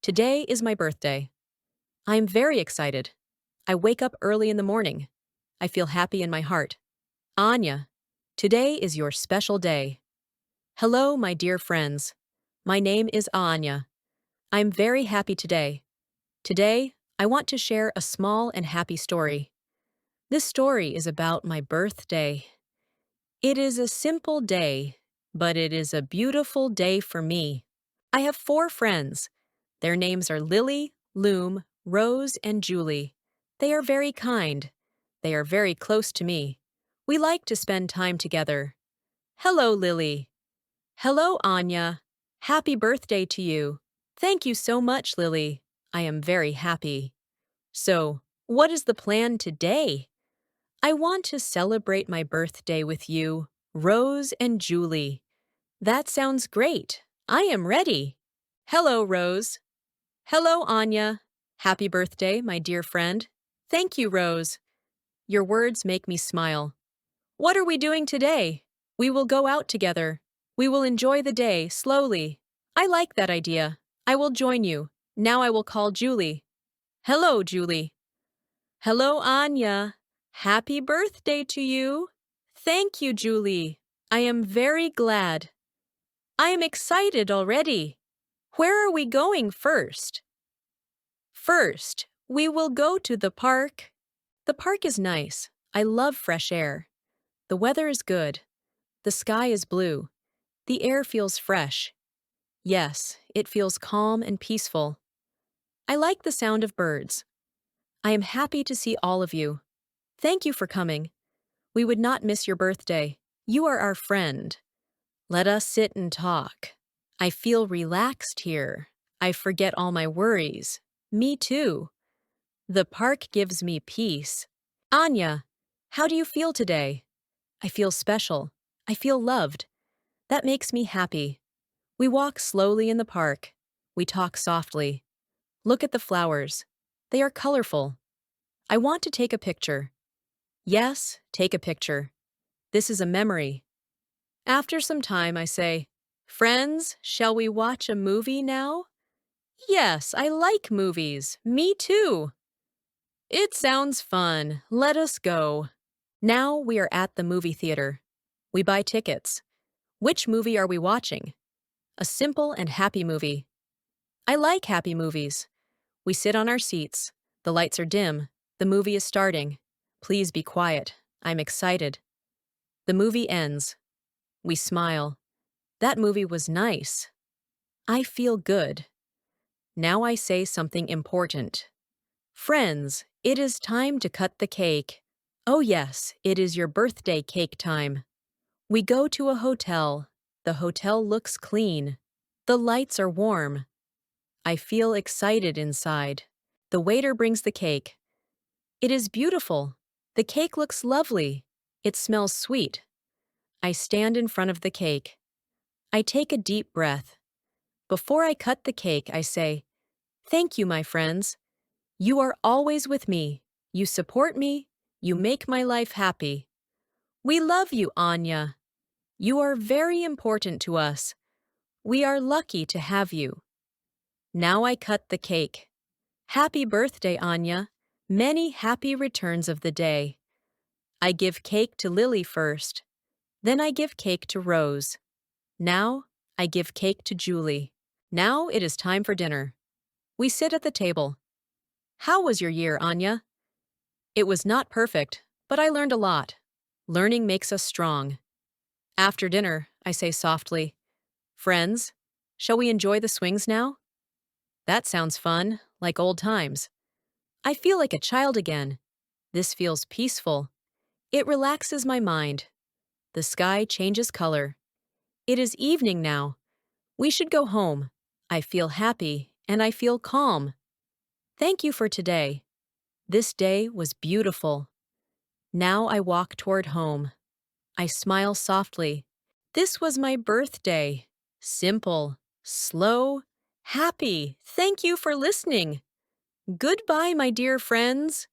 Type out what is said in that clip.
Today is my birthday. I am very excited. I wake up early in the morning. I feel happy in my heart. Anya, today is your special day. Hello, my dear friends. My name is Anya. I'm very happy today. Today, I want to share a small and happy story. This story is about my birthday. It is a simple day, but it is a beautiful day for me. I have 4 friends. Their names are Lily, Loom, Rose, and Julie. They are very kind. They are very close to me. We like to spend time together. Hello, Lily. Hello, Anya. Happy birthday to you. Thank you so much, Lily. I am very happy. So, what is the plan today? I want to celebrate my birthday with you, Rose and Julie. That sounds great. I am ready. Hello, Rose. Hello, Anya. Happy birthday, my dear friend. Thank you, Rose. Your words make me smile. What are we doing today? We will go out together. We will enjoy the day slowly. I like that idea. I will join you. Now I will call Julie. Hello, Julie. Hello, Anya. Happy birthday to you. Thank you, Julie. I am very glad. I am excited already. Where are we going first? First, we will go to the park. The park is nice. I love fresh air. The weather is good. The sky is blue. The air feels fresh. Yes, it feels calm and peaceful. I like the sound of birds. I am happy to see all of you. Thank you for coming. We would not miss your birthday. You are our friend. Let us sit and talk. I feel relaxed here. I forget all my worries. Me too. The park gives me peace. Anya, how do you feel today? I feel special. I feel loved. That makes me happy. We walk slowly in the park. We talk softly. Look at the flowers. They are colorful. I want to take a picture. Yes, take a picture. This is a memory. After some time, I say, Friends, shall we watch a movie now? Yes, I like movies. Me too. It sounds fun. Let us go. Now we are at the movie theater. We buy tickets. Which movie are we watching? A simple and happy movie. I like happy movies. We sit on our seats. The lights are dim. The movie is starting. Please be quiet. I'm excited. The movie ends. We smile. That movie was nice. I feel good. Now I say something important. Friends, it is time to cut the cake. Oh yes, it is your birthday cake time. We go to a hotel. The hotel looks clean. The lights are warm. I feel excited inside. The waiter brings the cake. It is beautiful. The cake looks lovely. It smells sweet. I stand in front of the cake. I take a deep breath. Before I cut the cake, I say, Thank you, my friends. You are always with me. You support me. You make my life happy. We love you, Anya. You are very important to us. We are lucky to have you. Now I cut the cake. Happy birthday, Anya. Many happy returns of the day. I give cake to Lily first. Then I give cake to Rose. Now I give cake to Julie. Now it is time for dinner. We sit at the table. How was your year, Anya? It was not perfect, but I learned a lot. Learning makes us strong. After dinner, I say softly, Friends, shall we enjoy the swings now? That sounds fun, like old times. I feel like a child again. This feels peaceful. It relaxes my mind. The sky changes color. It is evening now. We should go home. I feel happy and I feel calm. Thank you for today. This day was beautiful. Now I walk toward home. I smile softly. This was my birthday. Simple, slow, happy. Thank you for listening. Goodbye, my dear friends.